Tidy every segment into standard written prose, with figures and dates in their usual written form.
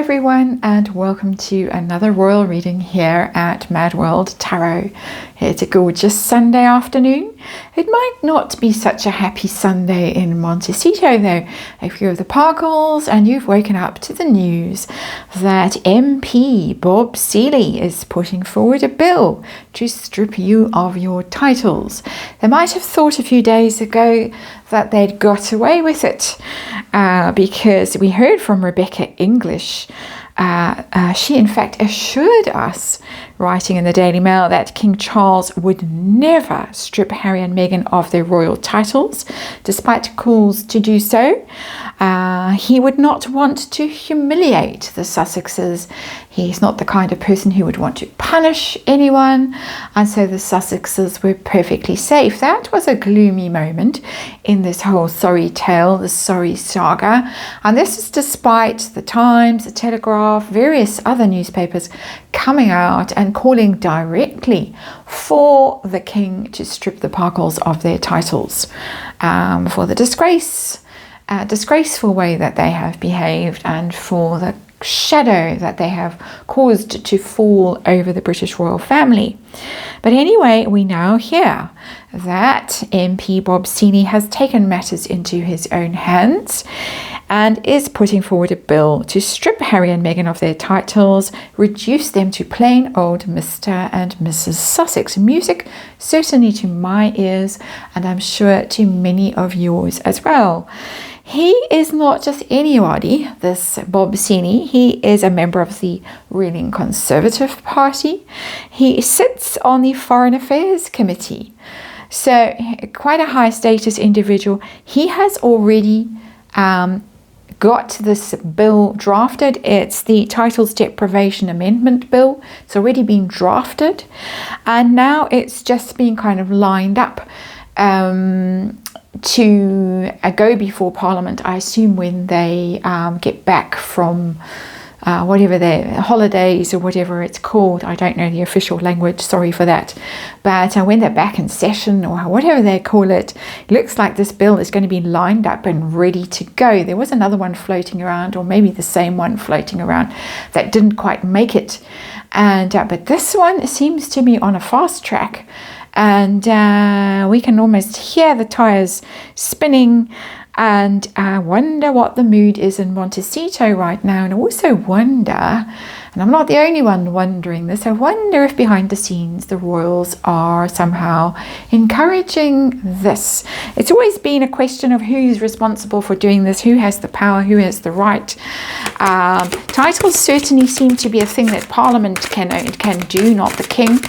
everyone, and welcome to another royal reading here at MadWorldTarot. It's a gorgeous Sunday afternoon. It might not be such a happy Sunday in Montecito though, if you're the Parkles and you've woken up to the news that MP Bob Seeley is putting forward a bill to strip you of your titles. They might have thought a few days ago that they'd got away with it because we heard from Rebecca English. She in fact assured us, writing in the Daily Mail, that King Charles would never strip Harry and Meghan of their royal titles, despite calls to do so. He would not want to humiliate the Sussexes. He's not the kind of person who would want to punish anyone, and so the Sussexes were perfectly safe. That was a gloomy moment in this whole sorry tale, the sorry saga, and this is despite the Times, the Telegraph, various other newspapers coming out and calling directly for the king to strip the Parkles of their titles for the disgraceful way that they have behaved and for the shadow that they have caused to fall over the British royal family. But anyway, we now hear that MP Bob Seeley has taken matters into his own hands and is putting forward a bill to strip Harry and Meghan of their titles, reduce them to plain old Mr. and Mrs. Sussex. Music certainly to my ears, and I'm sure to many of yours as well. He is not just anybody, this Bob Seeley. He is a member of the ruling Conservative Party. He sits on the Foreign Affairs Committee. So quite a high status individual. He has already got this bill drafted. It's the Titles Deprivation Amendment Bill. It's already been drafted. And now it's just being kind of lined up to go before Parliament, I assume, when they get back from whatever their holidays or whatever it's called. I don't know the official language, sorry for that. But when they're back in session or whatever they call it, it looks like this bill is going to be lined up and ready to go. There was another one floating around, or maybe the same one floating around, that didn't quite make it. And but this one seems to be on a fast track. And we can almost hear the tires spinning, and I wonder what the mood is in Montecito right now. And I also wonder, and I'm not the only one wondering this, I wonder if behind the scenes the royals are somehow encouraging this. It's always been a question of who's responsible for doing this, who has the power, who has the right. Titles certainly seem to be a thing that Parliament can do, not the king.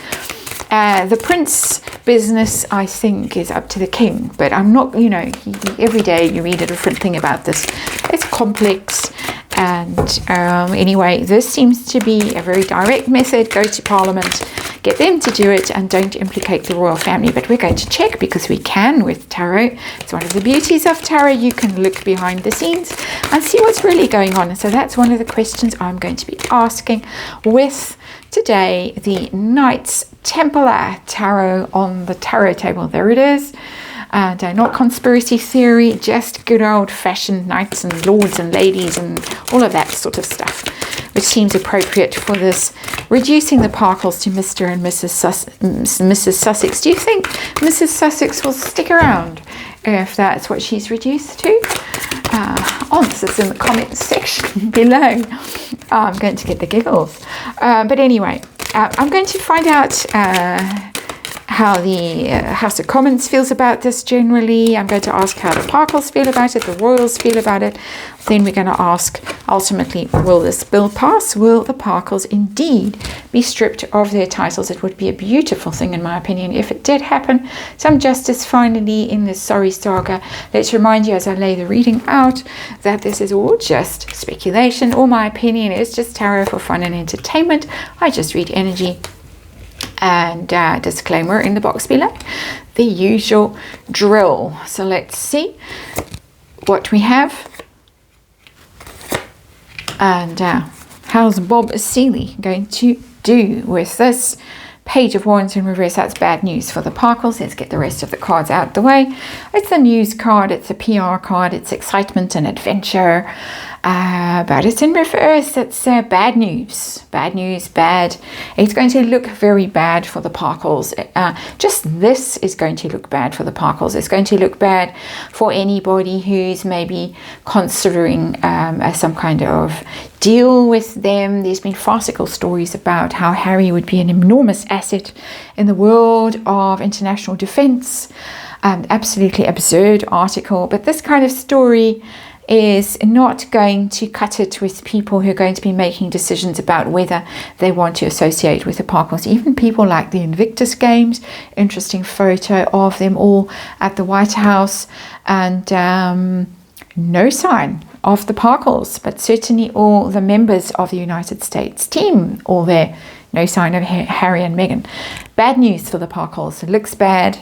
The prince business, I think, is up to the king, but I'm not, every day you read a different thing about this. It's complex, and anyway, this seems to be a very direct method. Go to Parliament, get them to do it, and don't implicate the royal family. But we're going to check, because we can with tarot. It's one of the beauties of tarot. You can look behind the scenes and see what's really going on. And so that's one of the questions I'm going to be asking with today the Knights Templar Tarot on the tarot table. There it is. And not conspiracy theory, just good old-fashioned knights and lords and ladies and all of that sort of stuff, which seems appropriate for this, reducing the Parkles to Mr. and Mrs. Sussex. Do you think Mrs. Sussex will stick around if that's what she's reduced to? Answers in the comments section below. I'm going to get the giggles. But anyway, I'm going to find out how the House of Commons feels about this generally. I'm going to ask how the Parkles feel about it, the royals feel about it. Then we're going to ask, ultimately, will this bill pass? Will the Parkles indeed be stripped of their titles? It would be a beautiful thing, in my opinion, if it did happen. Some justice finally in this sorry saga. Let's remind you, as I lay the reading out, that this is all just speculation. All my opinion is just tarot for fun and entertainment. I just read energy. And disclaimer in the box below, the usual drill. So let's see what we have. And how's Bob Seeley going to do with this? Page of Wands in reverse. That's bad news for the Parkles. Let's get the rest of the cards out the way. It's a news card. It's a PR card. It's excitement and adventure. But it's in reverse. It's bad news. Bad news, bad. It's going to look very bad for the Parkles. Just this is going to look bad for the Parkles. It's going to look bad for anybody who's maybe considering some kind of deal with them. There's been farcical stories about how Harry would be an enormous asset in the world of international defense. Absolutely absurd article, but this kind of story is not going to cut it with people who are going to be making decisions about whether they want to associate with the Parkles. Even people like the Invictus Games, interesting photo of them all at the White House, and no sign of the Parkles, but certainly all the members of the United States team, all there. No sign of Harry and Meghan. Bad news for the Parkles. It looks bad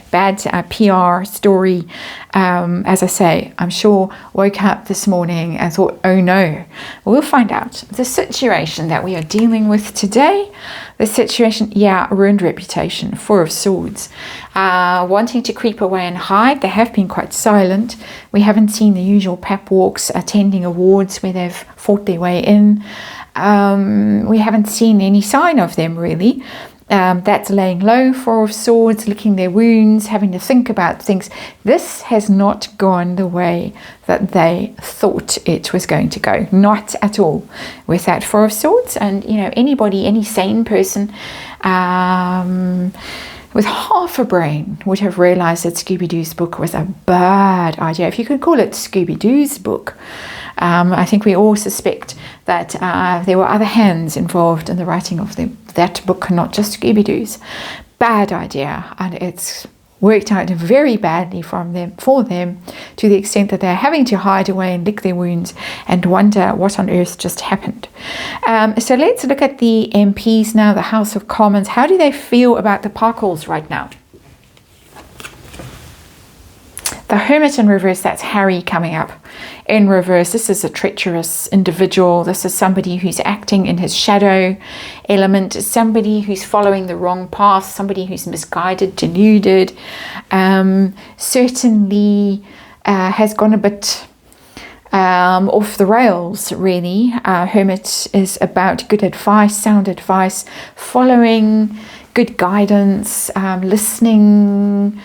PR story. As I say, I'm sure woke up this morning and thought, oh no. We'll find out. The situation that we are dealing with today, the situation, ruined reputation, Four of Swords. Wanting to creep away and hide. They have been quite silent. We haven't seen the usual pep walks, attending awards where they've fought their way in. We haven't seen any sign of them really. That's laying low, Four of Swords, licking their wounds, having to think about things. This has not gone the way that they thought it was going to go. Not at all with that Four of Swords. And, anybody, any sane person with half a brain would have realized that Scooby-Doo's book was a bad idea. If you could call it Scooby-Doo's book. I think we all suspect that there were other hands involved in the writing of that book, not just Scooby-Doo's. Bad idea, and it's worked out very badly for them to the extent that they're having to hide away and lick their wounds and wonder what on earth just happened. So let's look at the MPs now, the House of Commons. How do they feel about the Parkles right now? The Hermit in reverse, that's Harry coming up in reverse. This is a treacherous individual. This is somebody who's acting in his shadow element, somebody who's following the wrong path, somebody who's misguided, deluded, certainly has gone a bit off the rails, really. Hermit is about good advice, sound advice, following good guidance, listening,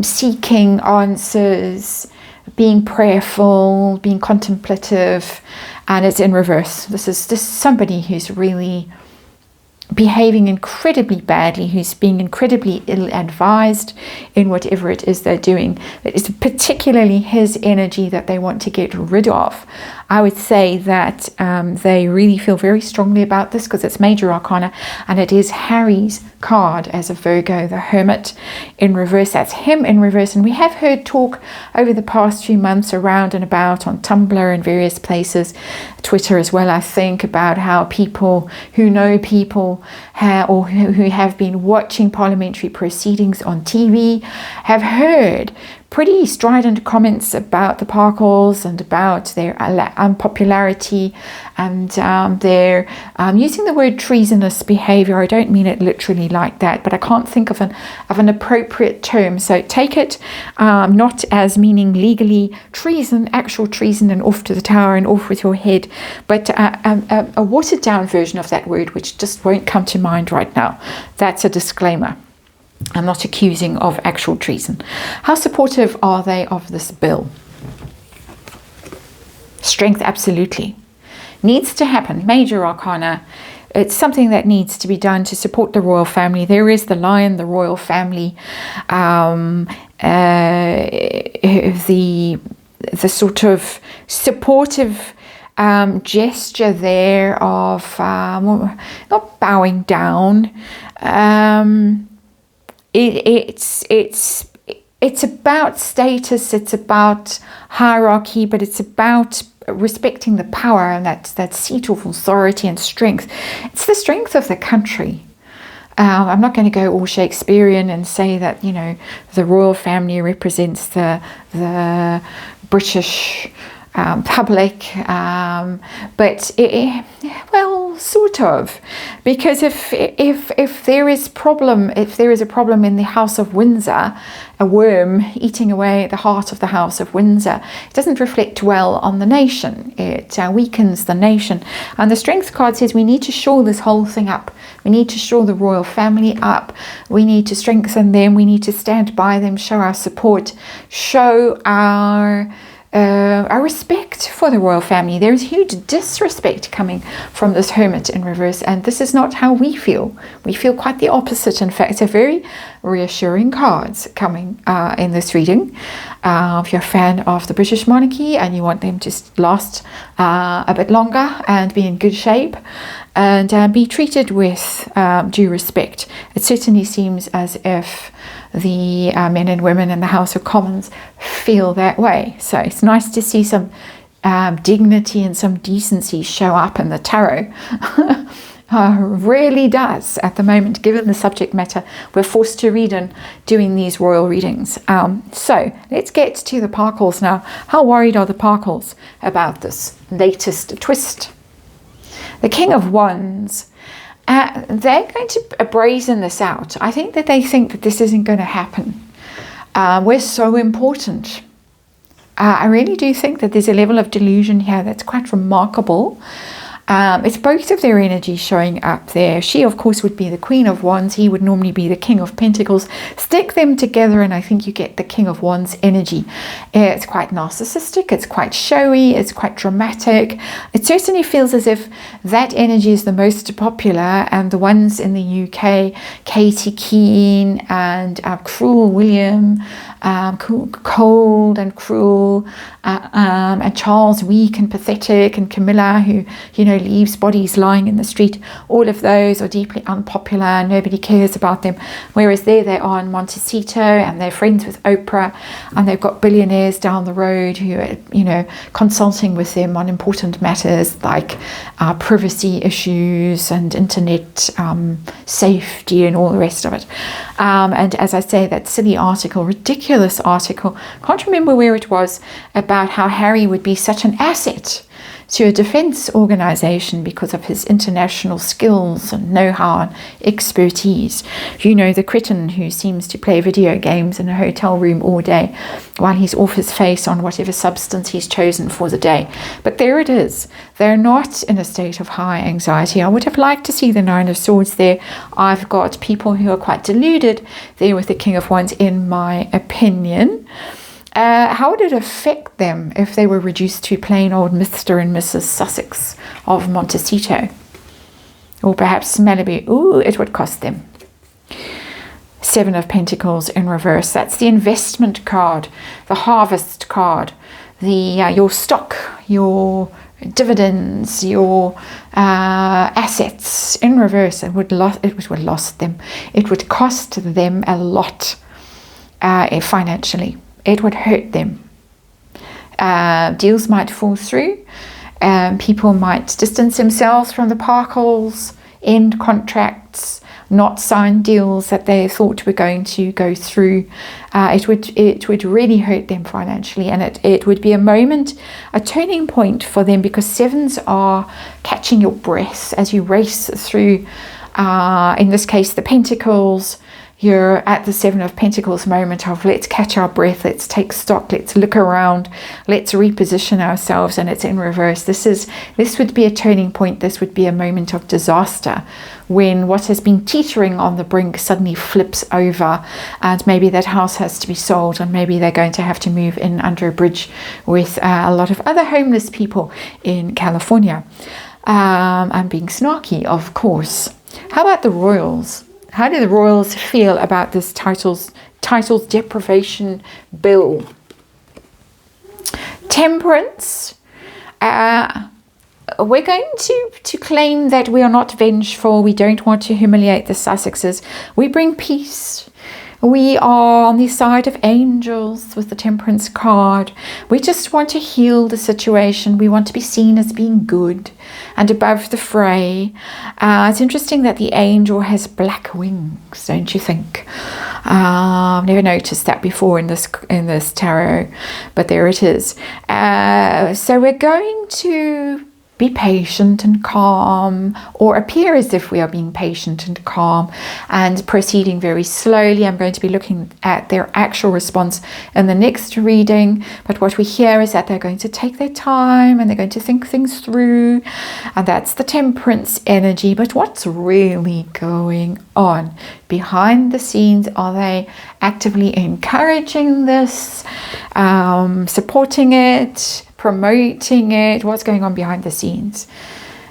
seeking answers, being prayerful, being contemplative, and it's in reverse. This is somebody who's really behaving incredibly badly, who's being incredibly ill-advised in whatever it is they're doing. It's particularly his energy that they want to get rid of. I would say that they really feel very strongly about this because it's Major Arcana, and it is Harry's card as a Virgo, the Hermit in reverse. That's him in reverse, and we have heard talk over the past few months around and about on Tumblr and various places, Twitter as well, I think, about how people who know people or who have been watching parliamentary proceedings on TV have heard pretty strident comments about the Parkles and about their unpopularity and their using the word treasonous behavior. I don't mean it literally like that, but I can't think of an appropriate term. So take it not as meaning legally treason, actual treason and off to the tower and off with your head, but a watered down version of that word, which just won't come to mind right now. That's a disclaimer. I'm not accusing of actual treason. How supportive are they of this bill? Strength, absolutely. Needs to happen. Major Arcana. It's something that needs to be done to support the royal family. There is the lion, the royal family. The sort of supportive gesture there of not bowing down. It's about status, it's about hierarchy, but it's about respecting the power and that seat of authority and strength. It's the strength of the country. I'm not going to go all Shakespearean and say that, the royal family represents the British public, but sort of, because if there is a problem in the House of Windsor, a worm eating away at the heart of the House of Windsor, it doesn't reflect well on the nation. It weakens the nation. And the Strength card says we need to shore this whole thing up. We need to shore the royal family up. We need to strengthen them. We need to stand by them, show our support, show our respect for the royal family. There is huge disrespect coming from this Hermit in reverse, and this is not how we feel. We feel quite the opposite. In fact, it's a very reassuring cards coming in this reading. If you're a fan of the British monarchy and you want them to last a bit longer and be in good shape and be treated with due respect, it certainly seems as if the men and women in the House of Commons feel that way. So it's nice to see some dignity and some decency show up in the tarot. Really does at the moment, given the subject matter we're forced to read in doing these royal readings. So let's get to the Parkles now. How worried are the Parkles about this latest twist? The King of Wands. They're going to brazen this out. I think that they think that this isn't going to happen. We're so important. I really do think that there's a level of delusion here that's quite remarkable. It's both of their energies showing up there. She, of course, would be the Queen of Wands. He would normally be the King of Pentacles. Stick them together and I think you get the King of Wands energy. It's quite narcissistic. It's quite showy. It's quite dramatic. It certainly feels as if that energy is the most popular, and the ones in the UK, Katie Keane and Cruel William, cold and cruel, and Charles weak and pathetic, and Camilla who, leaves bodies lying in the street. All of those are deeply unpopular. Nobody cares about them. Whereas there they are in Montecito, and they're friends with Oprah, and they've got billionaires down the road who are, consulting with them on important matters like privacy issues and internet safety and all the rest of it. And as I say, that silly article, ridiculous article, can't remember where it was, about how Harry would be such an asset to a defense organization because of his international skills and know-how and expertise. The cretin who seems to play video games in a hotel room all day while he's off his face on whatever substance he's chosen for the day. But there it is. They're not in a state of high anxiety. I would have liked to see the Nine of Swords there. I've got people who are quite deluded there with the King of Wands, in my opinion. How would it affect them if they were reduced to plain old Mr. and Mrs. Sussex of Montecito? Or perhaps Malibu? Ooh, it would cost them. Seven of Pentacles in reverse. That's the investment card, the harvest card, the your stock, your dividends, your assets in reverse. It would lost them. It would cost them a lot financially. It would hurt them. Deals might fall through. People might distance themselves from the Parkles, end contracts, not sign deals that they thought were going to go through. It would really hurt them financially, and it would be a turning point for them, because sevens are catching your breath as you race through, in this case, the Pentacles. You're at the Seven of Pentacles moment of let's catch our breath, let's take stock, let's look around, let's reposition ourselves, and it's in reverse. This would be a turning point. This would be a moment of disaster when what has been teetering on the brink suddenly flips over, and maybe that house has to be sold, and maybe they're going to have to move in under a bridge with a lot of other homeless people in California. I'm being snarky, of course. How about the Royals? How do the Royals feel about this titles deprivation bill? Temperance. We're going to claim that we are not vengeful. We don't want to humiliate the Sussexes. We bring peace. We are on the side of angels with the Temperance card. We just want to heal the situation. We want to be seen as being good and above the fray. It's interesting that the angel has black wings, don't you think? I've never noticed that before in this tarot, but there it is. So we're going to be patient and calm, or appear as if we are being patient and calm and proceeding very slowly. I'm going to be looking at their actual response in the next reading, but what we hear is that they're going to take their time and they're going to think things through, and that's the Temperance energy. But what's really going on behind the scenes? Are they actively encouraging this, supporting it, promoting it? What's going on behind the scenes?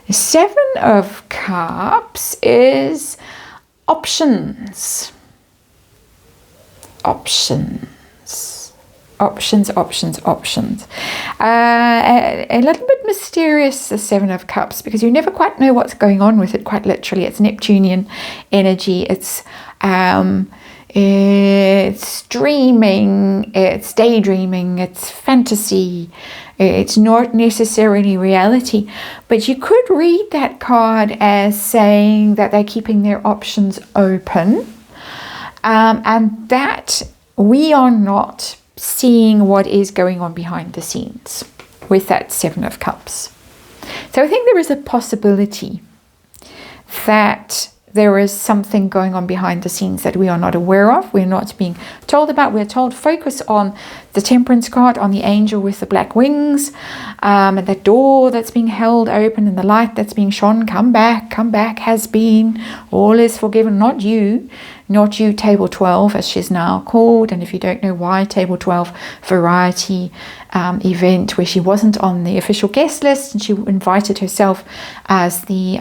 The Seven of Cups is options. Options. Options. A little bit mysterious, the Seven of Cups, because you never quite know what's going on with it, quite literally. It's Neptunian energy. It's dreaming, it's daydreaming, it's fantasy, it's not necessarily reality. But you could read that card as saying that they're keeping their options open, and that we are not seeing what is going on behind the scenes with that Seven of Cups. So I think there is a possibility that there is something going on behind the scenes that we are not aware of, we're not being told about. We're told focus on the Temperance card, on the angel with the black wings, and the door that's being held open and the light that's being shone. Come back, has been, all is forgiven. Not you, table 12, as she's now called. And if you don't know why, table 12 variety event where she wasn't on the official guest list, and she invited herself as the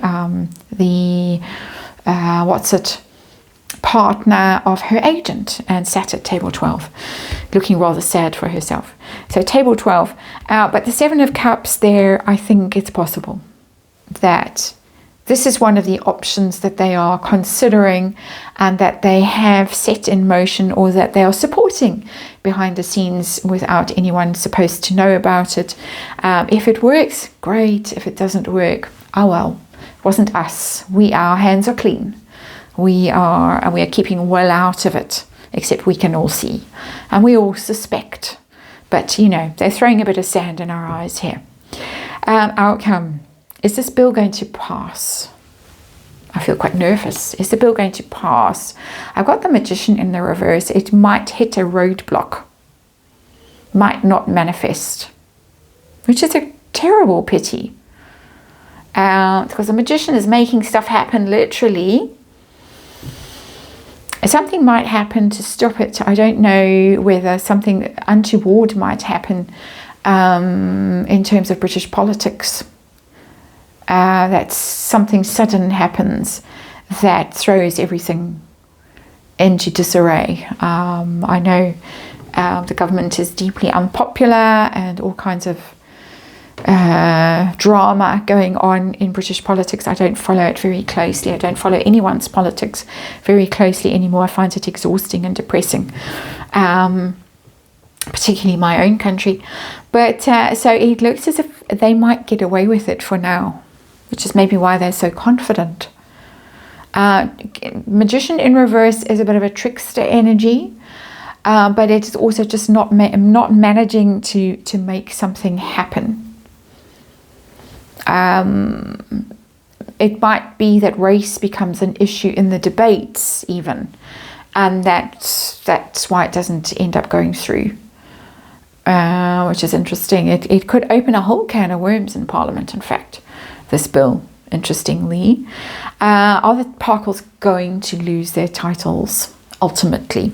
partner of her agent, and sat at table 12 looking rather sad for herself. So table 12, but the Seven of Cups there, I think it's possible that this is one of the options that they are considering and that they have set in motion, or that they are supporting behind the scenes without anyone supposed to know about it. If it works, great. If it doesn't work, oh well, it wasn't us. Our hands are clean. We are keeping well out of it, except we can all see and we all suspect. But they're throwing a bit of sand in our eyes here. Outcome. Is this bill going to pass? I feel quite nervous. Is the bill going to pass? I've got the Magician in the reverse. It might hit a roadblock. Might not manifest. Which is a terrible pity. Because the Magician is making stuff happen literally. Something might happen to stop it. I don't know whether something untoward might happen in terms of British politics. That something sudden happens that throws everything into disarray. I know the government is deeply unpopular and all kinds of drama going on in British politics. I don't follow it very closely. I don't follow anyone's politics very closely anymore. I find it exhausting and depressing, particularly my own country. But so it looks as if they might get away with it for now, which is maybe why they're so confident. Magician in reverse is a bit of a trickster energy, but it's also just not managing to make something happen. It might be that race becomes an issue in the debates even, and that's why it doesn't end up going through, which is interesting. It could open a whole can of worms in Parliament, in fact, this bill, interestingly. Are the Parkles going to lose their titles ultimately?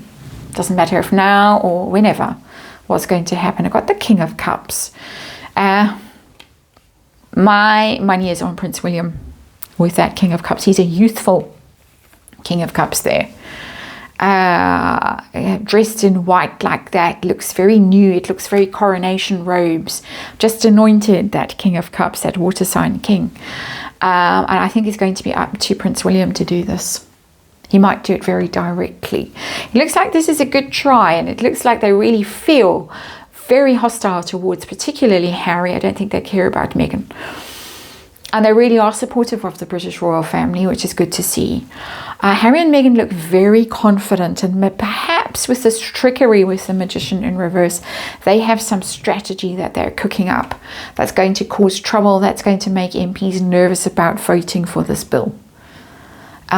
Doesn't matter if now or whenever. What's going to happen? I've got the King of Cups. My money is on Prince William with that King of Cups. He's a youthful King of Cups there. Dressed in white like that, looks very new. It looks very coronation robes. Just anointed that King of Cups, that water sign king. And I think it's going to be up to Prince William to do this. He might do it very directly. It looks like this is a good try, and it looks like they really feel very hostile towards particularly Harry. I don't think they care about Meghan. And they really are supportive of the British royal family, which is good to see. Harry and Meghan look very confident, and perhaps perhaps with this trickery with the Magician in reverse, they have some strategy that they're cooking up that's going to cause trouble, that's going to make MPs nervous about voting for this bill.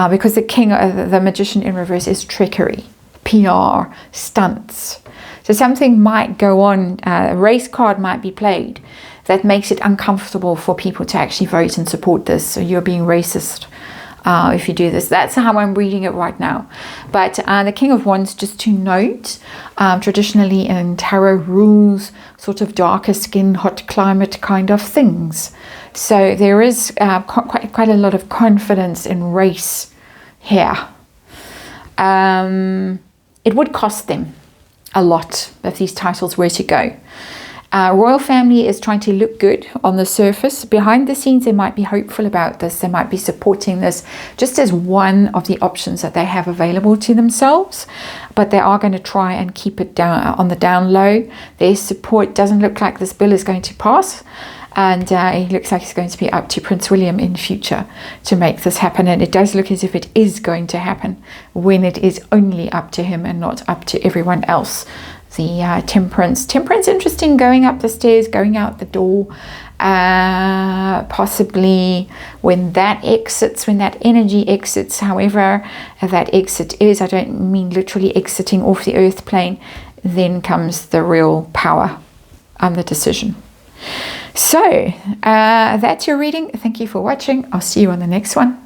Because the Magician in reverse is trickery, PR, stunts. So something might go on, a race card might be played that makes it uncomfortable for people to actually vote and support this. So you're being racist if you do this. That's how I'm reading it right now. But the King of Wands, just to note, traditionally in tarot rules, sort of darker skin, hot climate kind of things. So there is quite a lot of confidence in race here. It would cost them a lot if these titles were to go. Royal family is trying to look good on the surface. Behind the scenes, they might be hopeful about this. They might be supporting this just as one of the options that they have available to themselves. But they are going to try and keep it down on the down low. Their support doesn't look like this bill is going to pass. And it looks like it's going to be up to Prince William in future to make this happen. And it does look as if it is going to happen when it is only up to him and not up to everyone else. The Temperance, interesting, going up the stairs, going out the door, possibly when that exits, when that energy exits, however that exit is, I don't mean literally exiting off the earth plane, then comes the real power and the decision. So that's your reading. Thank you for watching. I'll see you on the next one.